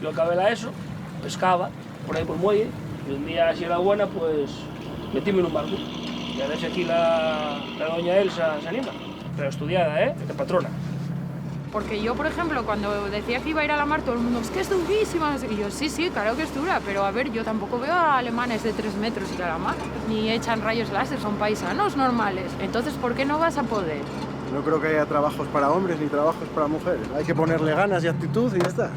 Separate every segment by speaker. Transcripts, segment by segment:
Speaker 1: Yo acabé la ESO, pescaba por ahí por el muelle, y un día, si era buena, pues metíme en un barco. Y a ver si aquí la doña Elsa se anima. Pero estudiada, de patrona.
Speaker 2: Porque yo, por ejemplo, cuando decía que iba a ir a la mar, todo el mundo, es que es durísima, no sé qué. Y yo, sí, claro que es dura, pero a ver, yo tampoco veo a alemanes de 3 metros ir a la mar, ni echan rayos láser, son paisanos normales. Entonces, ¿por qué no vas a poder?
Speaker 3: No creo que haya trabajos para hombres ni trabajos para mujeres. Hay que ponerle ganas y actitud y ya está.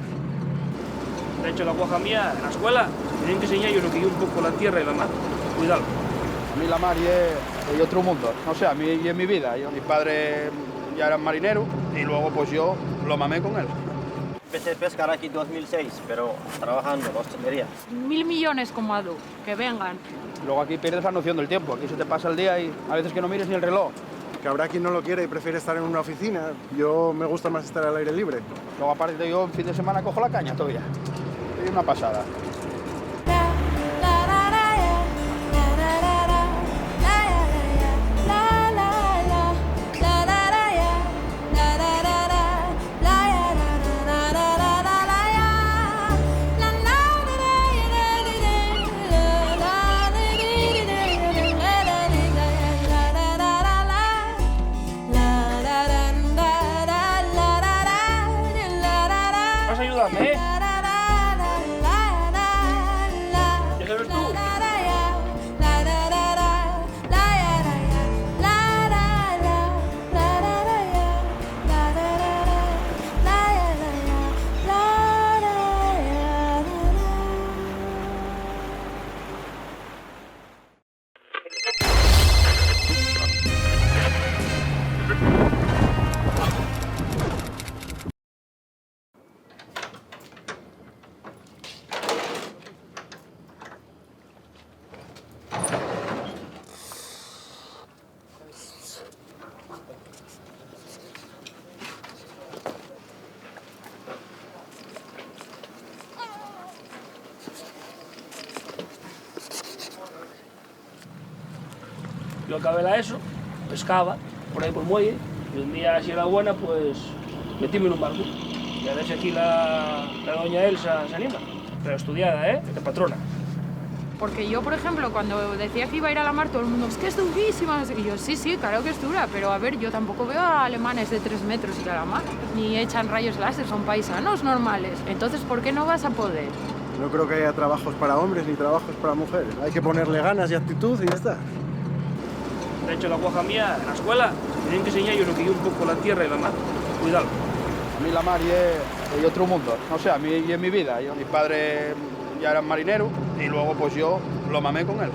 Speaker 1: De hecho, la guaja mía, en la escuela, tienen que enseñar yo lo que yo un poco la tierra y la mar. Cuidado.
Speaker 4: A mí la mar es otro mundo. No sé, a mí y en mi vida. Mi padre ya era marinero y luego pues yo lo mamé con él.
Speaker 5: Empecé a pescar aquí en 2006, pero trabajando en la hostelería.
Speaker 2: 1.000 millones como Adu, que vengan.
Speaker 4: Luego aquí pierdes la noción del tiempo. Aquí se te pasa el día y a veces que no mires ni el reloj.
Speaker 3: Que habrá quien no lo quiere y prefiere estar en una oficina. Yo me gusta más estar al aire libre.
Speaker 4: Luego aparte yo en fin de semana cojo la caña todavía. Es una pasada.
Speaker 1: Vas a ayudarme, ¿Ya sabes tú? Yo acabé la ESO, pescaba por ahí por el muelle, y un día, si era buena, pues metíme en un barco. Y a ver si aquí la doña Elsa se anima. Pero estudiada, de patrona.
Speaker 2: Porque yo, por ejemplo, cuando decía que iba a ir a la mar, todo el mundo, es que es durísima, no sé qué. Y yo, sí, claro que es dura, pero a ver, yo tampoco veo a alemanes de 3 metros ir a la mar, ni echan rayos láser, son paisanos normales. Entonces, ¿por qué no vas a poder?
Speaker 3: No creo que haya trabajos para hombres ni trabajos para mujeres. Hay que ponerle ganas y actitud y ya está.
Speaker 1: De hecho, la guaja mía, en la escuela, tienen que enseñar yo lo que yo un poco la tierra y la mar. Cuidado.
Speaker 4: A mí la mar es otro mundo. No sé, a mí y en mi vida. Mi padre ya era marinero y luego pues yo lo mamé con él.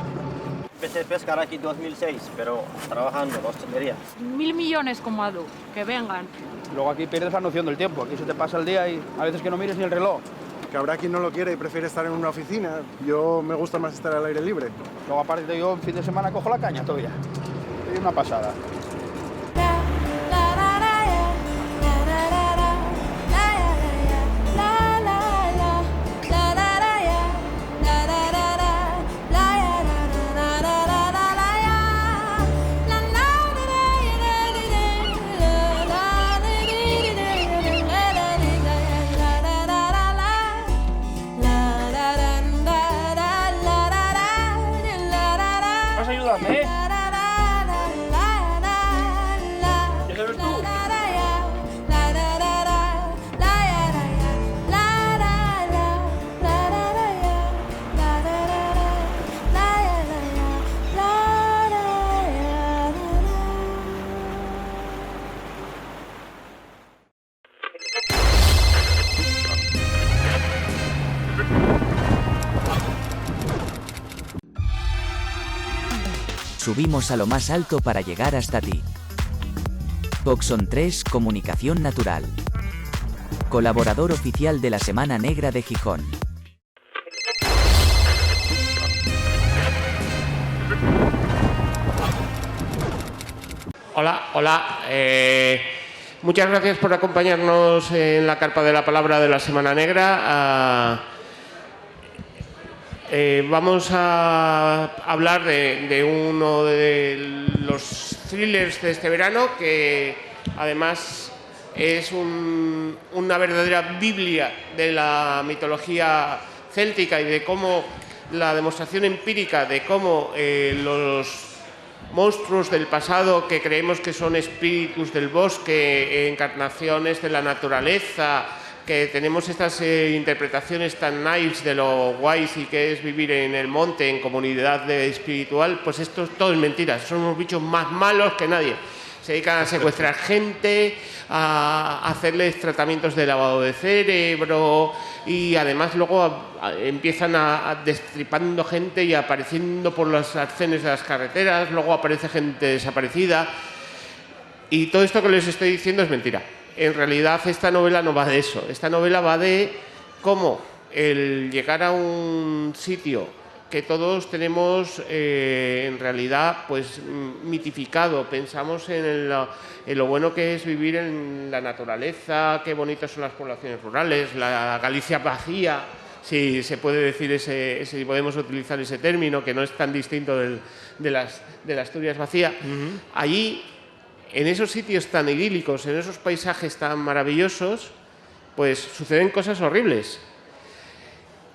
Speaker 5: Empecé a pescar aquí en 2006, pero trabajando en la hostelería.
Speaker 2: 1.000 millones como Adu, que vengan.
Speaker 4: Luego aquí pierdes la noción del tiempo. Aquí se te pasa el día y a veces que no mires ni el reloj.
Speaker 3: Que habrá quien no lo quiere y prefiere estar en una oficina. Yo me gusta más estar al aire libre.
Speaker 4: Luego aparte yo en fin de semana cojo la caña todavía. Es una pasada.
Speaker 1: Vas a ayudarme, ¿Ya sabes tú?
Speaker 6: Subimos a lo más alto para llegar hasta ti. Boxon 3 Comunicación Natural. Colaborador oficial de la Semana Negra de Gijón.
Speaker 7: Hola. Muchas gracias por acompañarnos en la Carpa de la Palabra de la Semana Negra. Vamos a hablar de uno de los thrillers de este verano que además es una verdadera Biblia de la mitología céltica y de cómo la demostración empírica de cómo los monstruos del pasado que creemos que son espíritus del bosque, encarnaciones de la naturaleza, que tenemos estas interpretaciones tan nice de lo guay y que es vivir en el monte, en comunidad espiritual, pues esto todo es mentira, son unos bichos más malos que nadie. Se dedican a secuestrar gente, a hacerles tratamientos de lavado de cerebro y además luego empiezan a destripando gente y apareciendo por los arcenes de las carreteras, luego aparece gente desaparecida y todo esto que les estoy diciendo es mentira. En realidad esta novela no va de eso, esta novela va de cómo el llegar a un sitio que todos tenemos en realidad pues mitificado, pensamos en lo bueno que es vivir en la naturaleza, qué bonitas son las poblaciones rurales, la Galicia vacía, si se puede decir si podemos utilizar ese término, que no es tan distinto de la Asturias vacía. Allí, en esos sitios tan idílicos, en esos paisajes tan maravillosos, pues suceden cosas horribles.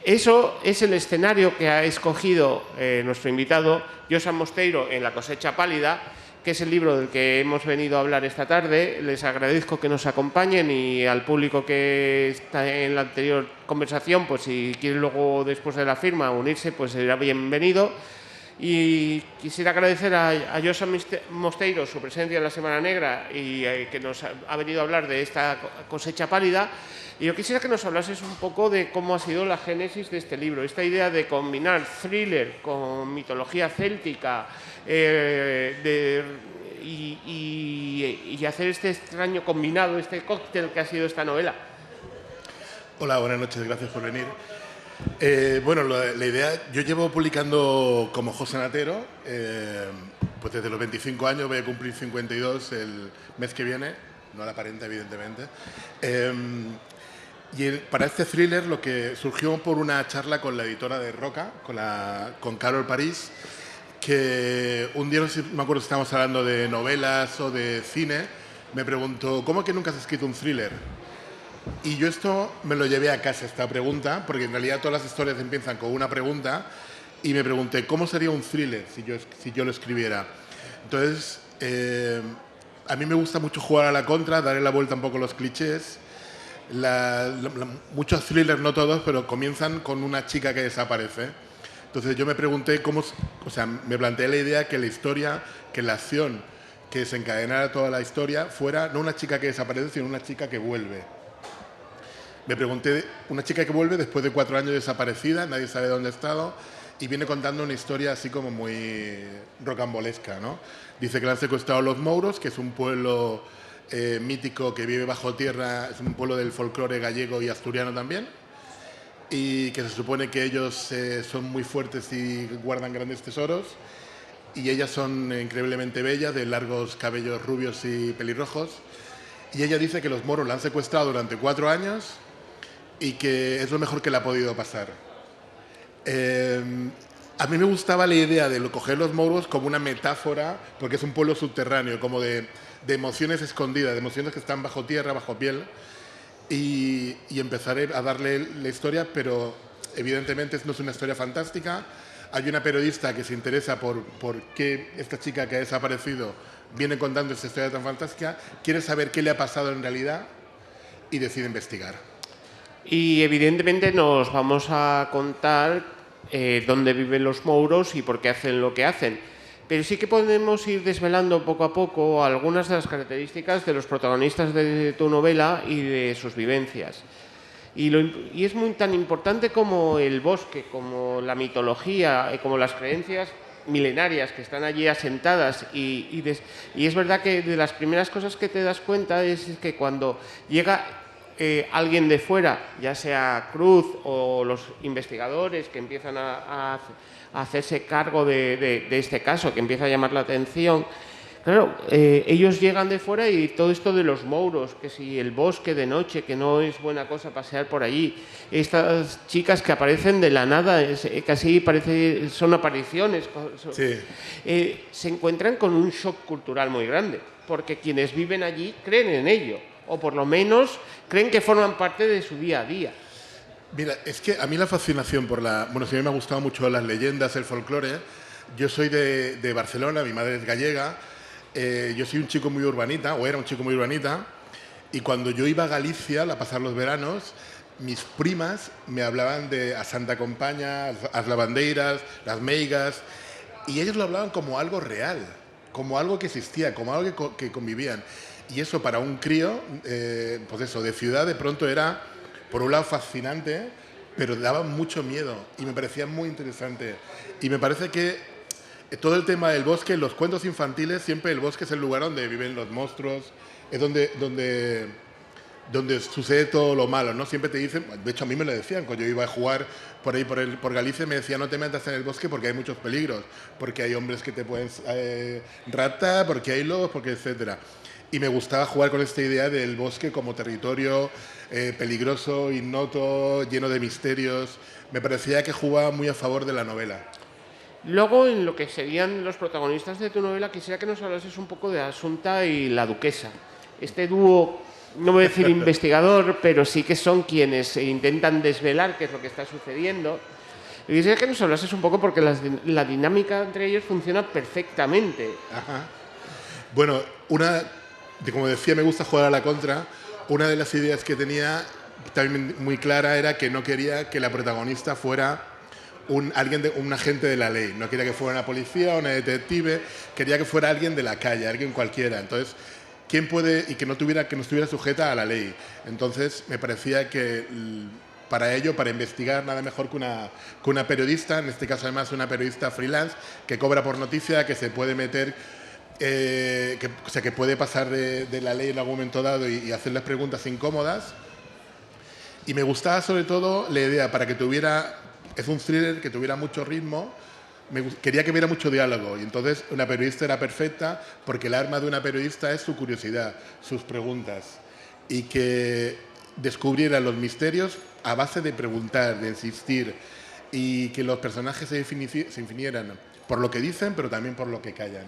Speaker 7: Eso es el escenario que ha escogido nuestro invitado, Josan Mosteiro, en La cosecha pálida, que es el libro del que hemos venido a hablar esta tarde. Les agradezco que nos acompañen y al público que está en la anterior conversación, pues si quiere luego, después de la firma, unirse, pues será bienvenido. Y quisiera agradecer a Josan Mosteiro su presencia en la Semana Negra y que nos ha venido a hablar de esta cosecha pálida. Y yo quisiera que nos hablases un poco de cómo ha sido la génesis de este libro, esta idea de combinar thriller con mitología céltica y hacer este extraño combinado, este cóctel que ha sido esta novela.
Speaker 8: Hola, buenas noches, gracias por venir. Bueno, la idea, yo llevo publicando como José Natero, pues desde los 25 años, voy a cumplir 52 el mes que viene, no la aparenta evidentemente. Y para este thriller lo que surgió por una charla con la editora de Roca, con Carol París, que un día, no me acuerdo si estábamos hablando de novelas o de cine, me preguntó, ¿cómo que nunca has escrito un thriller? Y yo esto me lo llevé a casa, esta pregunta, porque en realidad todas las historias empiezan con una pregunta, y me pregunté, ¿cómo sería un thriller si yo lo escribiera? Entonces, a mí me gusta mucho jugar a la contra, darle la vuelta un poco a los clichés. Muchos thrillers, no todos, pero comienzan con una chica que desaparece. Entonces yo me pregunté me planteé la idea que la historia, que la acción que desencadenara toda la historia fuera no una chica que desaparece, sino una chica que vuelve. Me pregunté, una chica que vuelve después de 4 años desaparecida, nadie sabe dónde ha estado, y viene contando una historia así como muy rocambolesca, ¿no? Dice que le han secuestrado los mouros, que es un pueblo mítico que vive bajo tierra, es un pueblo del folclore gallego y asturiano también, y que se supone que ellos son muy fuertes y guardan grandes tesoros, y ellas son increíblemente bellas, de largos cabellos rubios y pelirrojos, y ella dice que los moros la han secuestrado durante 4 años y que es lo mejor que le ha podido pasar. A mí me gustaba la idea de coger los moros como una metáfora, porque es un pueblo subterráneo, como de emociones escondidas, de emociones que están bajo tierra, bajo piel, y empezaré a darle la historia, pero evidentemente no es una historia fantástica. Hay una periodista que se interesa por qué esta chica que ha desaparecido viene contando esta historia tan fantástica, quiere saber qué le ha pasado en realidad y decide investigar.
Speaker 7: Y evidentemente nos vamos a contar dónde viven los mouros y por qué hacen lo que hacen. Pero sí que podemos ir desvelando poco a poco algunas de las características de los protagonistas de tu novela y de sus vivencias. Y es muy tan importante como el bosque, como la mitología, como las creencias milenarias que están allí asentadas. Y es verdad que de las primeras cosas que te das cuenta es que cuando llega alguien de fuera, ya sea Cruz o los investigadores que empiezan a hacerse cargo de este caso, que empieza a llamar la atención. Claro, ellos llegan de fuera y todo esto de los mouros, que si el bosque de noche, que no es buena cosa pasear por allí, estas chicas que aparecen de la nada, casi son apariciones,
Speaker 8: Sí.
Speaker 7: se encuentran con un shock cultural muy grande, porque quienes viven allí creen en ello. o por lo menos creen que forman parte de su día a día.
Speaker 8: Mira, es que a mí la fascinación por bueno, sí, a mí me ha gustado mucho las leyendas, el folclore. Yo soy de Barcelona, mi madre es gallega, yo soy un chico muy urbanita, o era un chico muy urbanita, y cuando yo iba a Galicia a pasar los veranos, mis primas me hablaban de a Santa Compaña, as lavandeiras, las meigas, y ellos lo hablaban como algo real, como algo que existía, como algo que convivían. Y eso para un crío, pues eso, de ciudad, de pronto era, por un lado, fascinante, pero daba mucho miedo y me parecía muy interesante. Y me parece que todo el tema del bosque, los cuentos infantiles, siempre el bosque es el lugar donde viven los monstruos, es donde sucede todo lo malo, ¿no? Siempre te dicen, de hecho a mí me lo decían, cuando yo iba a jugar por ahí, por Galicia, me decían no te metas en el bosque porque hay muchos peligros, porque hay hombres que te pueden raptar, porque hay lobos, porque etcétera. Y me gustaba jugar con esta idea del bosque como territorio peligroso, ignoto, lleno de misterios. Me parecía que jugaba muy a favor de la novela.
Speaker 7: Luego, en lo que serían los protagonistas de tu novela, quisiera que nos hablases un poco de Asunta y la duquesa. Este dúo, no voy a decir investigador, pero sí que son quienes intentan desvelar qué es lo que está sucediendo. Y quisiera que nos hablases un poco porque la dinámica entre ellos funciona perfectamente.
Speaker 8: Ajá. Bueno, como decía, me gusta jugar a la contra. Una de las ideas que tenía también muy clara era que no quería que la protagonista fuera un agente de la ley. No quería que fuera una policía o una detective, quería que fuera alguien de la calle, alguien cualquiera. Entonces, ¿quién puede? Y que no estuviera sujeta a la ley. Entonces, me parecía que para ello, para investigar, nada mejor que una periodista, en este caso además una periodista freelance, que cobra por noticia, que se puede meter, que puede pasar de la ley en algún momento dado y hacerles preguntas incómodas. Y me gustaba sobre todo la idea, para que tuviera, es un thriller que tuviera mucho ritmo, quería que hubiera mucho diálogo, y entonces una periodista era perfecta porque el arma de una periodista es su curiosidad, sus preguntas, y que descubriera los misterios a base de preguntar, de insistir, y que los personajes se definieran por lo que dicen, pero también por lo que callan.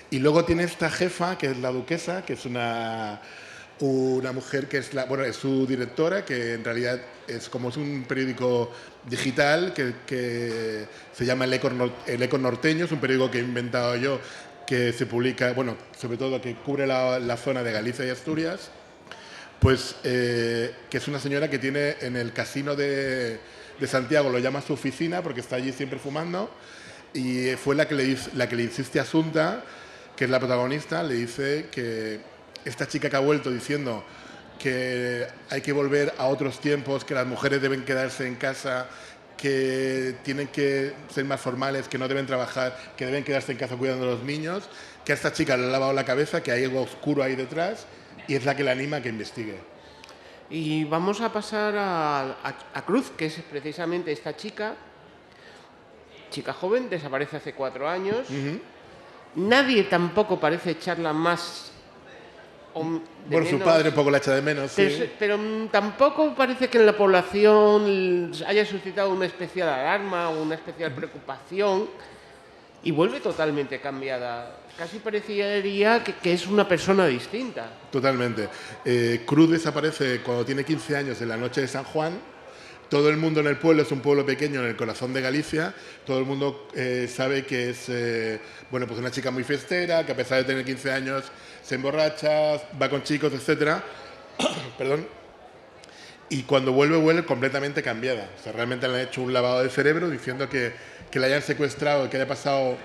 Speaker 8: Y luego tiene esta jefa, que es la duquesa, que es una mujer que es su directora, que en realidad es un periódico digital que se llama El Eco Norteño, es un periódico que he inventado yo, que se publica, sobre todo que cubre la zona de Galicia y Asturias, pues que es una señora que tiene en el casino de Santiago, lo llama su oficina porque está allí siempre fumando, y fue la que le insiste a Asunta, que es la protagonista, le dice que esta chica que ha vuelto diciendo que hay que volver a otros tiempos, que las mujeres deben quedarse en casa, que tienen que ser más formales, que no deben trabajar, que deben quedarse en casa cuidando a los niños, que a esta chica le ha lavado la cabeza, que hay algo oscuro ahí detrás, y es la que le anima a que investigue.
Speaker 7: Y vamos a pasar a Cruz, que es precisamente esta chica joven, desaparece hace 4 años. Nadie tampoco parece echarla más
Speaker 8: Por su padre un poco la echa de menos, sí.
Speaker 7: Pero tampoco parece que en la población haya suscitado una especial alarma o una especial preocupación, y vuelve totalmente cambiada. Casi parecería que es una persona distinta.
Speaker 8: Totalmente. Cruz desaparece cuando tiene 15 años en la noche de San Juan. Todo el mundo en el pueblo, es un pueblo pequeño en el corazón de Galicia, todo el mundo sabe que es pues una chica muy fiestera, que a pesar de tener 15 años se emborracha, va con chicos, etc. Perdón. Y cuando vuelve completamente cambiada. O sea, realmente le han hecho un lavado de cerebro diciendo que la hayan secuestrado, que haya pasado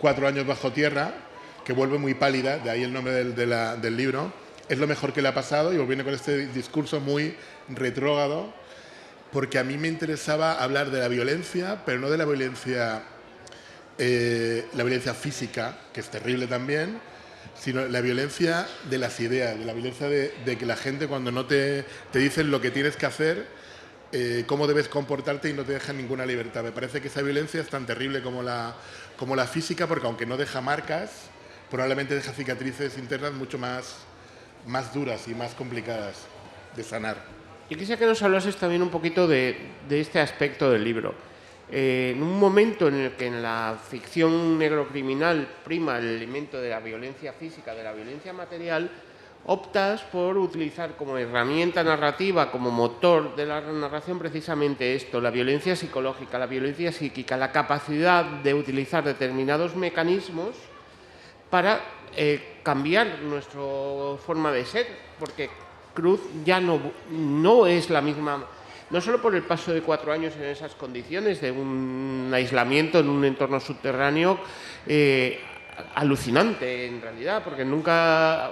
Speaker 8: 4 años bajo tierra, que vuelve muy pálida, de ahí el nombre del libro. Es lo mejor que le ha pasado, y viene con este discurso muy retrógrado, porque a mí me interesaba hablar de la violencia, pero no de la violencia física, que es terrible también, sino la violencia de las ideas, de la violencia de que la gente, cuando no te dicen lo que tienes que hacer, cómo debes comportarte, y no te dejan ninguna libertad. Me parece que esa violencia es tan terrible como la física, porque aunque no deja marcas, probablemente deja cicatrices internas mucho más duras y más complicadas de sanar.
Speaker 7: Yo quisiera que nos hablases también un poquito de este aspecto del libro. En un momento en el que en la ficción negro criminal prima el elemento de la violencia física, de la violencia material, optas por utilizar como herramienta narrativa, como motor de la narración, precisamente esto, la violencia psicológica, la violencia psíquica, la capacidad de utilizar determinados mecanismos para cambiar nuestra forma de ser, porque Cruz ya no es la misma, no solo por el paso de 4 años en esas condiciones de un aislamiento en un entorno subterráneo alucinante en realidad, porque nunca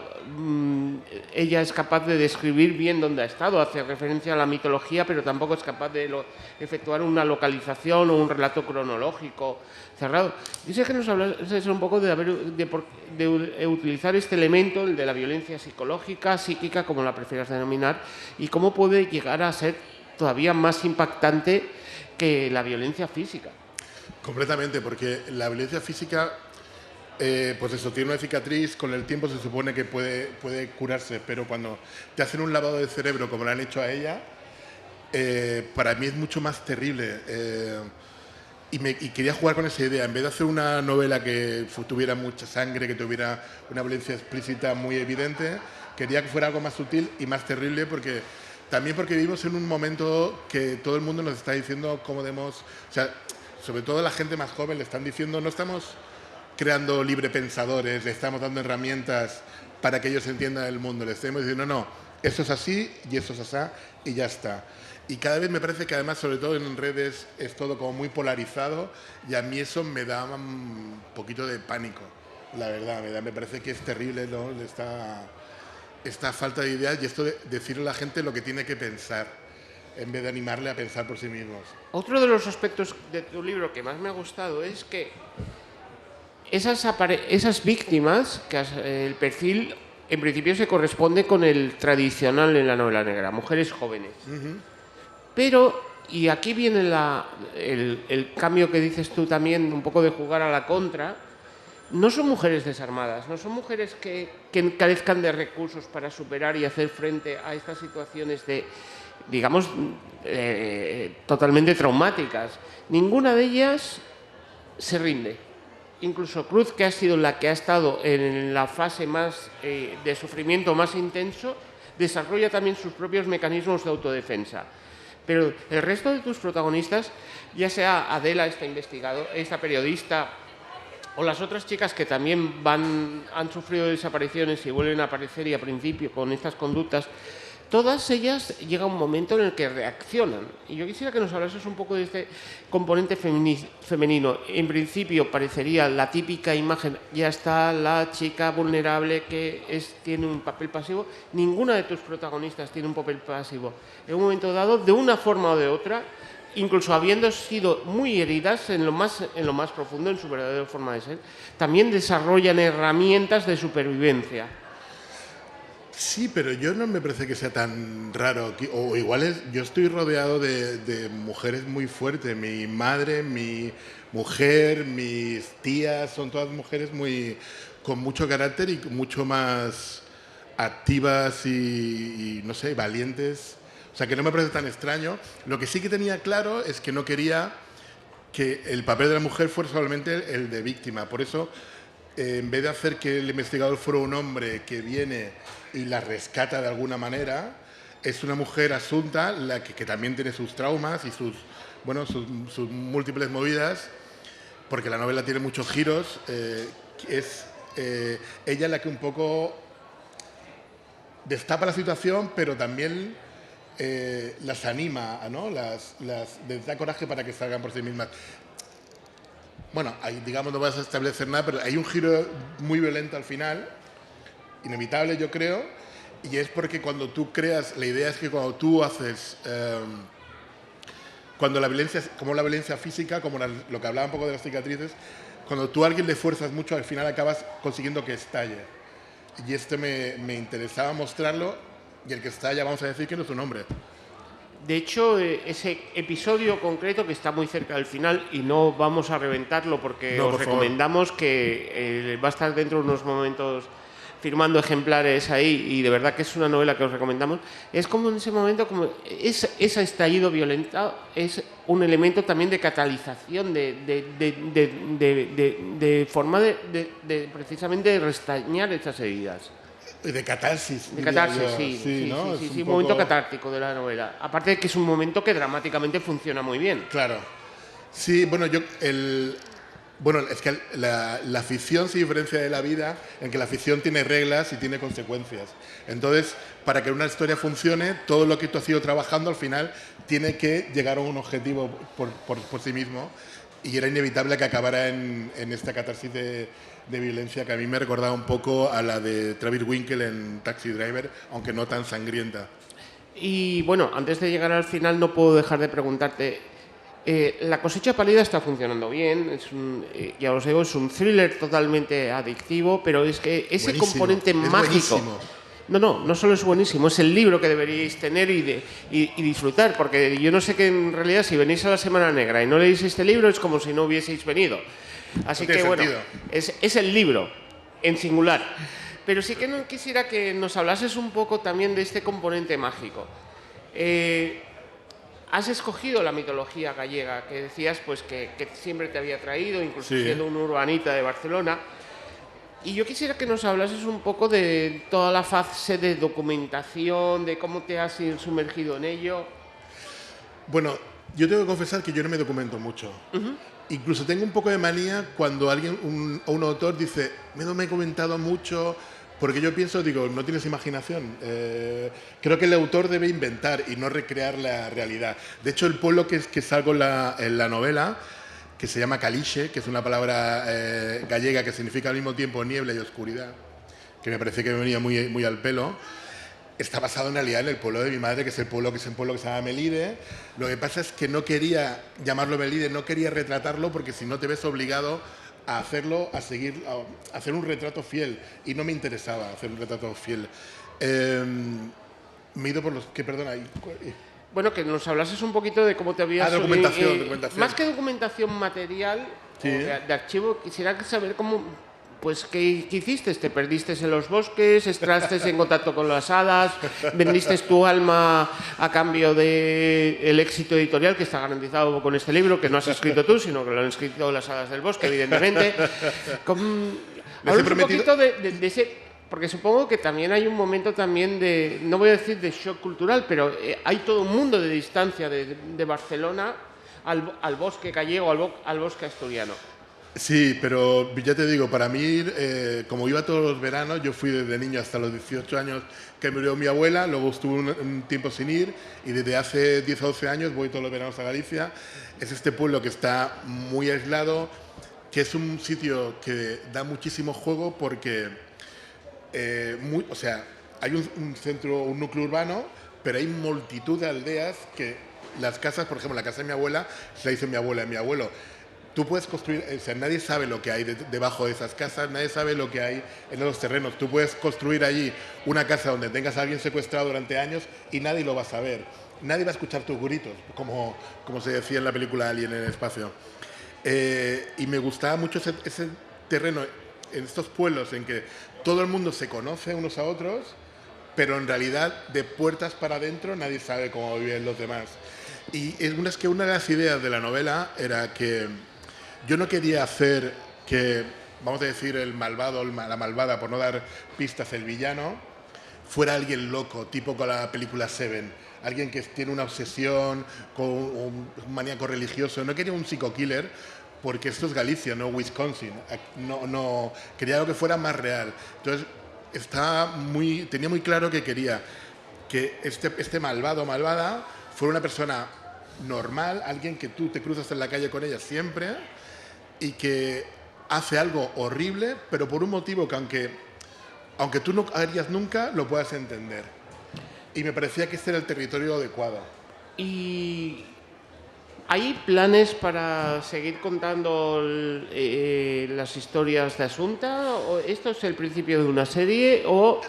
Speaker 7: ella es capaz de describir bien dónde ha estado, hace referencia a la mitología, pero tampoco es capaz de efectuar una localización o un relato cronológico cerrado. Dice que nos hablas un poco de utilizar este elemento, el de la violencia psicológica, psíquica, como la prefieras denominar, y cómo puede llegar a ser todavía más impactante que la violencia física.
Speaker 8: Completamente, porque la violencia física, pues eso, tiene una cicatriz, con el tiempo se supone que puede curarse, pero cuando te hacen un lavado de cerebro como le han hecho a ella, para mí es mucho más terrible. Y quería jugar con esa idea, en vez de hacer una novela que tuviera mucha sangre, que tuviera una violencia explícita muy evidente, quería que fuera algo más sutil y más terrible, porque vivimos en un momento que todo el mundo nos está diciendo cómo debemos, o sea, sobre todo la gente más joven le están diciendo, no estamos creando librepensadores, le estamos dando herramientas para que ellos entiendan el mundo, le estamos diciendo, no, eso es así y eso es así y ya está. Y cada vez me parece que además, sobre todo en redes, es todo como muy polarizado y a mí eso me da un poquito de pánico, la verdad, me parece que es terrible, ¿no? Esta falta de ideas y esto de decirle a la gente lo que tiene que pensar, en vez de animarle a pensar por sí mismos.
Speaker 7: Otro de los aspectos de tu libro que más me ha gustado es que esas víctimas, que el perfil en principio se corresponde con el tradicional en la novela negra, mujeres jóvenes. Pero, y aquí viene el cambio que dices tú también, un poco de jugar a la contra, no son mujeres desarmadas, no son mujeres que carezcan de recursos para superar y hacer frente a estas situaciones de, digamos, totalmente traumáticas. Ninguna de ellas se rinde. Incluso Cruz, que ha sido la que ha estado en la fase más de sufrimiento más intenso, desarrolla también sus propios mecanismos de autodefensa. Pero el resto de tus protagonistas, ya sea Adela, esta periodista, o las otras chicas que también han sufrido desapariciones y vuelven a aparecer y a principio con estas conductas, todas ellas llega un momento en el que reaccionan. Y yo quisiera que nos hablases un poco de este componente femenino. En principio parecería la típica imagen, ya está la chica vulnerable que tiene un papel pasivo. Ninguna de tus protagonistas tiene un papel pasivo. En un momento dado, de una forma o de otra, incluso habiendo sido muy heridas en lo más profundo, en su verdadera forma de ser, también desarrollan herramientas de supervivencia.
Speaker 8: Sí, pero yo no me parece que sea tan raro. O igual yo estoy rodeado de mujeres muy fuertes. Mi madre, mi mujer, mis tías, son todas mujeres con mucho carácter y mucho más activas y no sé, valientes. O sea, que no me parece tan extraño. Lo que sí que tenía claro es que no quería que el papel de la mujer fuera solamente el de víctima. Por eso, en vez de hacer que el investigador fuera un hombre que viene y la rescata de alguna manera, es una mujer asunta, que también tiene sus traumas y sus múltiples movidas, porque la novela tiene muchos giros. Es ella la que un poco destapa la situación, pero también las anima, ¿no? Les da coraje para que salgan por sí mismas. Bueno, digamos, no vas a establecer nada, pero hay un giro muy violento al final, inevitable, yo creo, y es porque cuando tú creas, la idea es que cuando tú haces, cuando la violencia, como la violencia física, como lo que hablaba un poco de las cicatrices, cuando tú a alguien le fuerzas mucho, al final acabas consiguiendo que estalle. Y me interesaba mostrarlo, y el que estalla, vamos a decir que no es un hombre.
Speaker 7: De hecho, ese episodio concreto que está muy cerca del final, y no vamos a reventarlo porque os recomendamos que va a estar dentro de unos momentos firmando ejemplares ahí, y de verdad que es una novela que os recomendamos, es como en ese momento, como ese estallido violento es un elemento también de catalización, de forma de precisamente restañar estas heridas.
Speaker 8: De catarsis.
Speaker 7: De
Speaker 8: diría
Speaker 7: catarsis,
Speaker 8: yo.
Speaker 7: sí,
Speaker 8: ¿no? Es
Speaker 7: sí,
Speaker 8: un
Speaker 7: un
Speaker 8: poco-
Speaker 7: momento catártico de la novela. Aparte de que es un momento que dramáticamente funciona muy bien.
Speaker 8: Claro. Sí, bueno, bueno, es que la ficción se diferencia de la vida en que la ficción tiene reglas y tiene consecuencias. Entonces, para que una historia funcione, todo lo que tú has ido trabajando al final tiene que llegar a un objetivo por sí mismo, y era inevitable que acabara en esta catarsis de violencia que a mí me recordaba un poco a la de Travis Winkle en Taxi Driver, aunque no tan sangrienta.
Speaker 7: Y bueno, antes de llegar al final no puedo dejar de preguntarte, La cosecha pálida está funcionando bien, ya os digo, es un thriller totalmente adictivo, pero es que ese
Speaker 8: Buenísimo,
Speaker 7: componente
Speaker 8: es
Speaker 7: mágico...
Speaker 8: buenísimo.
Speaker 7: No solo es buenísimo, es el libro que deberíais tener y disfrutar, porque yo no sé que en realidad si venís a la Semana Negra y no leéis este libro es como si no hubieseis venido. Así
Speaker 8: No
Speaker 7: que
Speaker 8: tiene
Speaker 7: bueno,
Speaker 8: sentido.
Speaker 7: es el libro, en singular. Pero sí que no quisiera que nos hablases un poco también de este componente mágico. Has escogido la mitología gallega, que decías pues que siempre te había traído, incluso
Speaker 8: Sí.
Speaker 7: siendo un urbanita de Barcelona. Y yo quisiera que nos hablases un poco de toda la fase de documentación, de cómo te has sumergido en ello.
Speaker 8: Bueno, yo tengo que confesar que yo no me documento mucho. Incluso tengo un poco de manía cuando alguien, un autor dice, me he documentado mucho, porque yo pienso, digo, no tienes imaginación. Creo que el autor debe inventar y no recrear la realidad. De hecho, el pueblo que salgo en la novela, que se llama Calixe, que es una palabra gallega que significa al mismo tiempo niebla y oscuridad, que me parece que me venía muy, muy al pelo, está basado en realidad en el pueblo de mi madre, que es un pueblo que se llama Melide. Lo que pasa es que no quería llamarlo Melide, no quería retratarlo, porque si no te ves obligado a hacerlo, a hacer un retrato fiel, y no me interesaba hacer un retrato fiel. Me he ido por los... perdona.
Speaker 7: Bueno, que nos hablases un poquito de cómo te habías...
Speaker 8: documentación.
Speaker 7: Más que documentación material,
Speaker 8: Sí.
Speaker 7: o de archivo, quisiera saber cómo... Pues, ¿qué hiciste? ¿Te perdiste en los bosques? ¿Entraste en contacto con las hadas? ¿Vendiste tu alma a cambio del éxito editorial que está garantizado con este libro, que no has escrito tú, sino que lo han escrito las hadas del bosque, evidentemente? Háblanos un poquito de ese... Porque supongo que también hay un momento también de, no voy a decir de shock cultural, pero hay todo un mundo de distancia de Barcelona al bosque gallego, al bosque asturiano.
Speaker 8: Sí, pero ya te digo, para mí, como iba todos los veranos, yo fui desde niño hasta los 18 años que murió mi abuela, luego estuve un tiempo sin ir, y desde hace 10 o 12 años voy todos los veranos a Galicia. Es este pueblo que está muy aislado, que es un sitio que da muchísimo juego porque... hay un centro, un núcleo urbano, pero hay multitud de aldeas que las casas, por ejemplo, la casa de mi abuela, se la hizo mi abuela y mi abuelo. Tú puedes construir, o sea, nadie sabe lo que hay debajo de esas casas, nadie sabe lo que hay en los terrenos. Tú puedes construir allí una casa donde tengas a alguien secuestrado durante años y nadie lo va a saber. Nadie va a escuchar tus gritos, como se decía en la película Alien en el espacio. Y me gustaba mucho ese terreno en estos pueblos en que todo el mundo se conoce unos a otros, pero en realidad de puertas para adentro nadie sabe cómo viven los demás. Y es que una de las ideas de la novela era que yo no quería hacer que, vamos a decir, el malvado, la malvada, por no dar pistas, el villano, fuera alguien loco, tipo con la película Seven. Alguien que tiene una obsesión, con un maníaco religioso. No quería un psico-killer, porque esto es Galicia, no Wisconsin. No, quería algo que fuera más real. Entonces, tenía muy claro que quería que este malvado o malvada fuera una persona normal, alguien que tú te cruzas en la calle con ella siempre y que hace algo horrible, pero por un motivo que aunque tú no harías nunca, lo puedas entender. Y me parecía que este era el territorio adecuado.
Speaker 7: ¿Y hay planes para seguir contando las historias de Asunta? ¿O esto es el principio de una serie? ¿O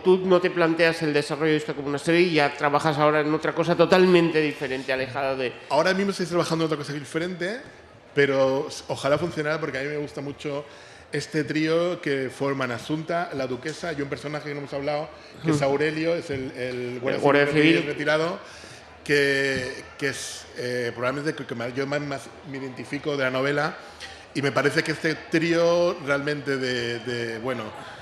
Speaker 7: tú no te planteas el desarrollo de esto como una serie y ya trabajas ahora en otra cosa totalmente diferente, alejada de...?
Speaker 8: Ahora mismo estoy trabajando en otra cosa diferente, pero ojalá funcionara, porque a mí me gusta mucho este trío que forman Asunta, la duquesa, y un personaje que no hemos hablado, que es Aurelio, es el guardia civil retirado, que es probablemente el que yo más me identifico de la novela, Y me parece que este trío realmente de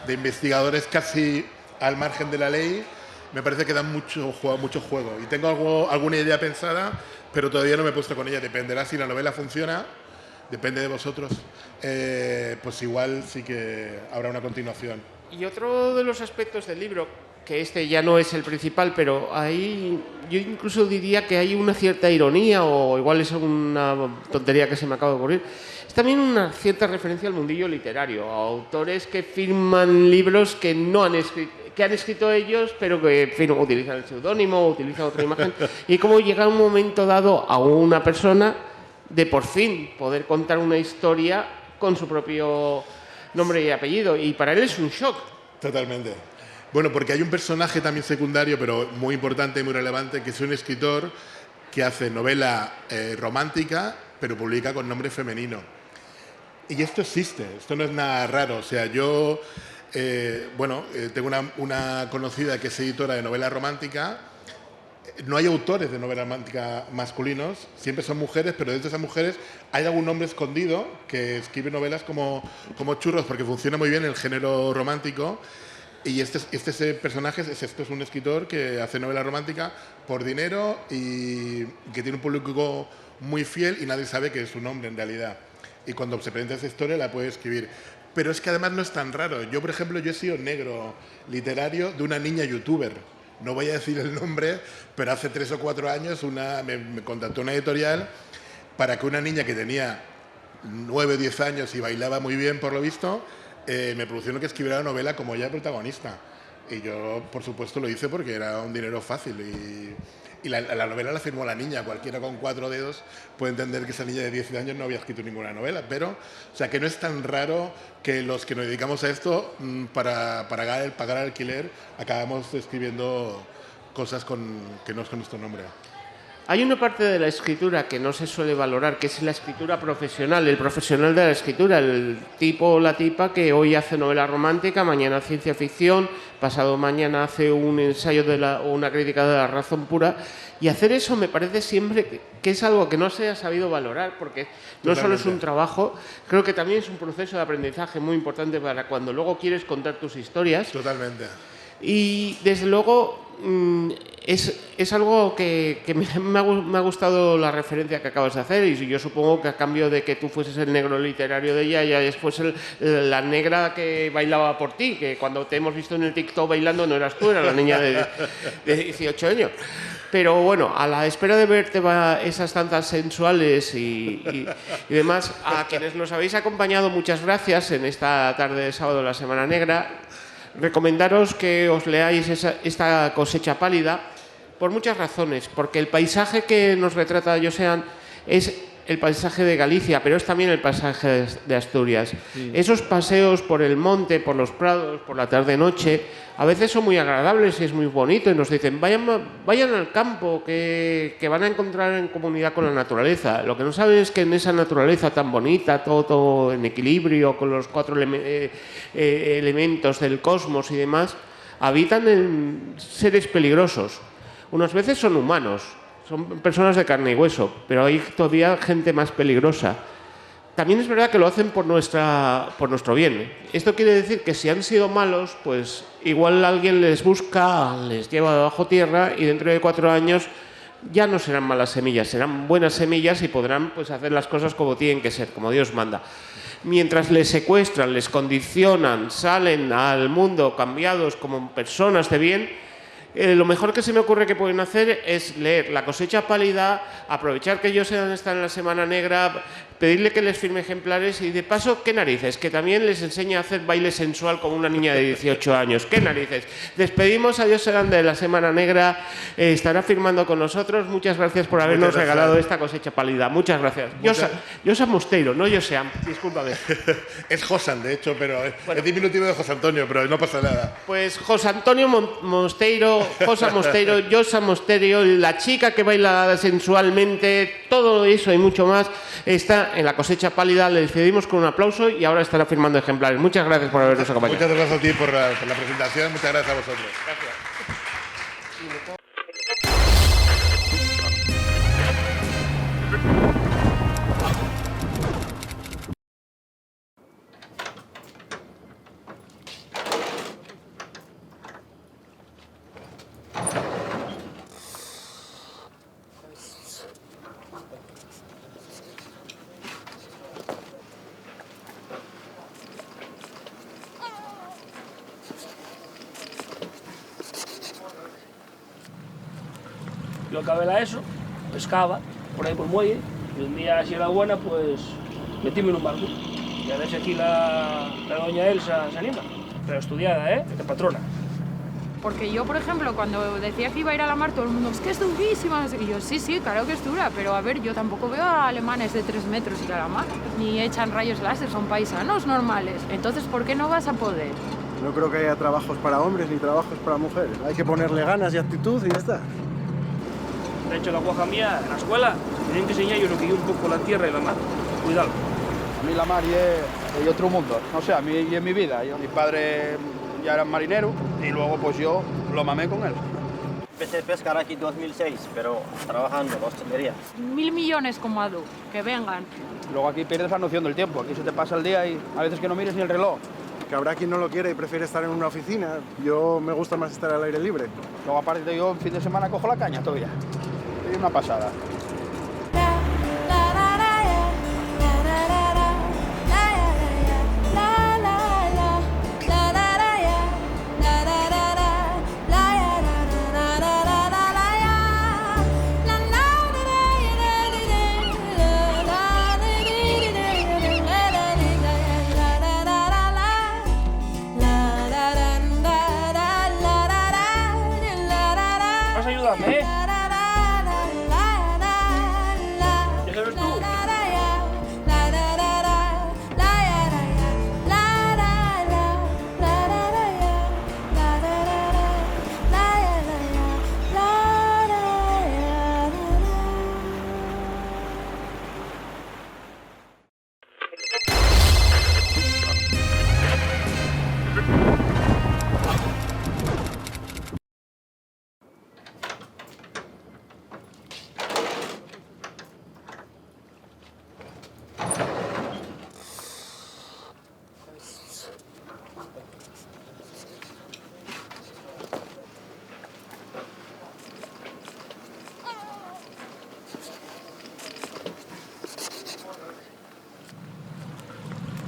Speaker 8: investigadores casi al margen de la ley, me parece que dan mucho juego. Y tengo alguna idea pensada, pero todavía no me he puesto con ella. Dependerá si la novela funciona, depende de vosotros. Pues igual sí que habrá una continuación.
Speaker 7: Y otro de los aspectos del libro, que este ya no es el principal, pero ahí yo incluso diría que hay una cierta ironía, o igual es una tontería que se me acaba de ocurrir, es también una cierta referencia al mundillo literario, a autores que firman libros que no han escrito, que han escrito ellos, pero que utilizan el seudónimo, utilizan otra imagen, y cómo llega un momento dado a una persona de por fin poder contar una historia con su propio nombre y apellido, y para él es un shock.
Speaker 8: Totalmente. Bueno, porque hay un personaje también secundario, pero muy importante y muy relevante, que es un escritor que hace novela romántica, pero publica con nombre femenino. Y esto existe, esto no es nada raro. O sea, yo tengo una conocida que es editora de novela romántica. No hay autores de novela romántica masculinos, siempre son mujeres, pero dentro de esas mujeres hay algún hombre escondido que escribe novelas como churros, porque funciona muy bien el género romántico. Y este personaje es un escritor que hace novela romántica por dinero y que tiene un público muy fiel y nadie sabe que es su nombre en realidad. Y cuando se presenta esa historia la puede escribir. Pero es que además no es tan raro. Yo, por ejemplo, he sido negro literario de una niña youtuber. No voy a decir el nombre, pero hace 3 o 4 años me contactó una editorial para que una niña que tenía 9 o 10 años y bailaba muy bien, por lo visto, me propusieron que escribiera una novela como ella protagonista. Y yo, por supuesto, lo hice porque era un dinero fácil. Y la novela la firmó la niña. Cualquiera con 4 dedos puede entender que esa niña de 10 años no había escrito ninguna novela. Pero, o sea, que no es tan raro que los que nos dedicamos a esto, para pagar alquiler, acabamos escribiendo cosas que no es con nuestro nombre.
Speaker 7: Hay una parte de la escritura que no se suele valorar, que es la escritura profesional, el profesional de la escritura, el tipo o la tipa que hoy hace novela romántica, mañana ciencia ficción, pasado mañana hace un ensayo o una crítica de la razón pura. Y hacer eso me parece siempre que es algo que no se ha sabido valorar, porque no solo es un trabajo, creo que también es un proceso de aprendizaje muy importante para cuando luego quieres contar tus historias.
Speaker 8: Totalmente.
Speaker 7: Y desde luego es algo que me ha gustado la referencia que acabas de hacer, y yo supongo que a cambio de que tú fueses el negro literario de ella, ella después la negra que bailaba por ti, que cuando te hemos visto en el TikTok bailando no eras tú, era la niña de 18 años. Pero bueno, a la espera de verte esas danzas sensuales y demás, a quienes nos habéis acompañado, muchas gracias en esta tarde de sábado de la Semana Negra. Recomendaros que os leáis esta Cosecha pálida por muchas razones, porque el paisaje que nos retrata Josean es el paisaje de Galicia, pero es también el paisaje de Asturias. Sí. Esos paseos por el monte, por los prados, por la tarde-noche, a veces son muy agradables y es muy bonito, y nos dicen, vayan al campo, que van a encontrar en comunidad con la naturaleza. Lo que no saben es que en esa naturaleza tan bonita, todo en equilibrio, con los 4 elementos del cosmos y demás, habitan seres peligrosos. Unas veces son humanos, son personas de carne y hueso, pero hay todavía gente más peligrosa. También es verdad que lo hacen por nuestro bien. Esto quiere decir que si han sido malos, pues igual alguien les busca, les lleva bajo tierra, y dentro de 4 años ya no serán malas semillas, serán buenas semillas y podrán pues hacer las cosas como tienen que ser, como Dios manda. Mientras les secuestran, les condicionan, salen al mundo cambiados como personas de bien, lo mejor que se me ocurre que pueden hacer es leer La Cosecha pálida, aprovechar que ellos están en la Semana Negra, pedirle que les firme ejemplares y de paso, ¿qué narices? Que también les enseña a hacer baile sensual como una niña de 18 años. ¿Qué narices? Despedimos a Josean de la Semana Negra, estará firmando con nosotros. Muchas gracias por habernos regalado esta Cosecha pálida. Muchas gracias. Josean Mosteiro, no Josean, discúlpame.
Speaker 8: Es Josan, de hecho, pero es diminutivo de José Antonio, pero no pasa nada.
Speaker 7: Pues José Antonio Mosteiro, Josean Mosteiro, la chica que baila sensualmente, todo eso y mucho más está en La Cosecha pálida. Le despedimos con un aplauso y ahora estará firmando ejemplares. Muchas gracias por habernos acompañado.
Speaker 8: Muchas gracias a ti por la presentación, muchas gracias a vosotros. Gracias.
Speaker 1: Yo acabé la ESO, pescaba por ahí por el muelle, y un día, si era buena, pues metíme en un barco. Y a ver si aquí la doña Elsa se anima. Pero estudiada, de patrona.
Speaker 2: Porque yo, por ejemplo, cuando decía que iba a ir a la mar, todo el mundo, es que es durísima. Y yo, sí, sí, claro que es dura, pero a ver, yo tampoco veo a alemanes de 3 metros ir a la mar, ni echan rayos láser, son paisanos normales. Entonces, ¿por qué no vas a poder?
Speaker 3: No creo que haya trabajos para hombres ni trabajos para mujeres. Hay que ponerle ganas y actitud y ya está.
Speaker 1: De hecho, la guaja mía, en la escuela, me tienen que enseñar yo lo que yo un poco la tierra y la mar. Cuidado.
Speaker 4: A mí la mar es otro mundo. No sé, a mí y en mi vida. Mi padre ya era marinero y luego pues yo lo mamé con él.
Speaker 5: Empecé a pescar aquí en 2006, pero trabajando en la hostelería.
Speaker 2: 1000 millones como Adu, que vengan.
Speaker 4: Luego aquí pierdes la noción del tiempo. Aquí se te pasa el día y a veces que no mires ni el reloj.
Speaker 3: Que habrá quien no lo quiere y prefiere estar en una oficina. Yo me gusta más estar al aire libre.
Speaker 4: Luego aparte yo en fin de semana cojo la caña todavía. Es una pasada.
Speaker 1: Vas a ayudarme, Ya sabes tú.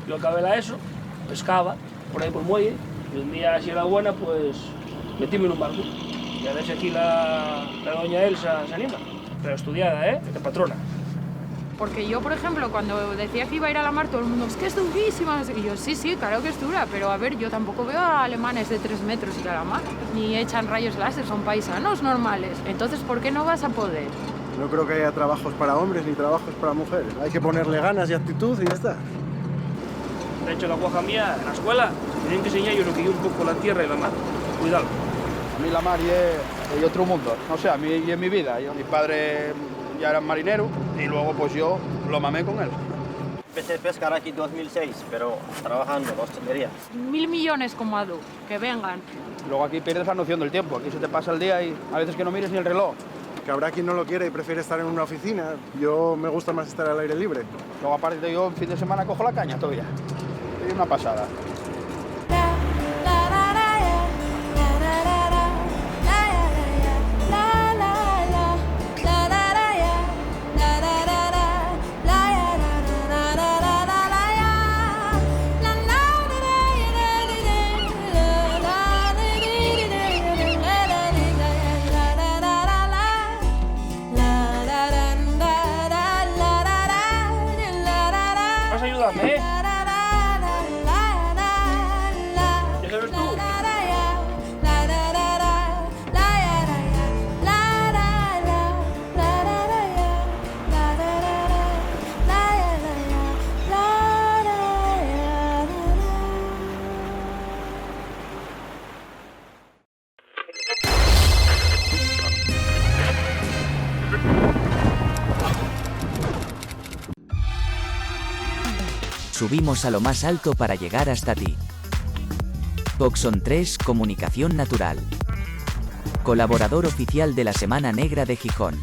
Speaker 1: Yo acabé la ESO, pescaba por ahí por el muelle, y un día, si era buena, pues metíme en un barco. Y a ver si aquí la doña Elsa se anima. Pero estudiada, de patrona.
Speaker 2: Porque yo, por ejemplo, cuando decía que iba a ir a la mar, todo el mundo, es que es durísima. Y yo, sí, sí, claro que es dura, pero a ver, yo tampoco veo a alemanes de 3 metros ir a la mar, ni echan rayos láser, son paisanos normales. Entonces, ¿por qué no vas a poder?
Speaker 3: No creo que haya trabajos para hombres ni trabajos para mujeres. Hay que ponerle ganas y actitud y ya está.
Speaker 1: De hecho, la guaja mía, en la escuela, me tienen que enseñar yo lo que yo un poco la tierra y la mar. Cuidado.
Speaker 4: A mí la mar es otro mundo. No sé, a mí y en mi vida. Mi padre ya era marinero y luego pues yo lo mamé con él.
Speaker 5: Empecé a pescar aquí en 2006, pero trabajando en la hostelería.
Speaker 2: 1000 millones como Adu, que vengan.
Speaker 4: Luego aquí pierdes la noción del tiempo. Aquí se te pasa el día y a veces que no mires ni el reloj.
Speaker 3: Que habrá quien no lo quiere y prefiere estar en una oficina. Yo me gusta más estar al aire libre.
Speaker 4: Luego aparte yo en fin de semana cojo la caña todavía. Es una pasada.
Speaker 1: Vas a ayudarme, Ya sabes tú.
Speaker 6: Subimos a lo más alto para llegar hasta ti. Coxon 3 Comunicación Natural. Colaborador oficial de la Semana Negra de Gijón.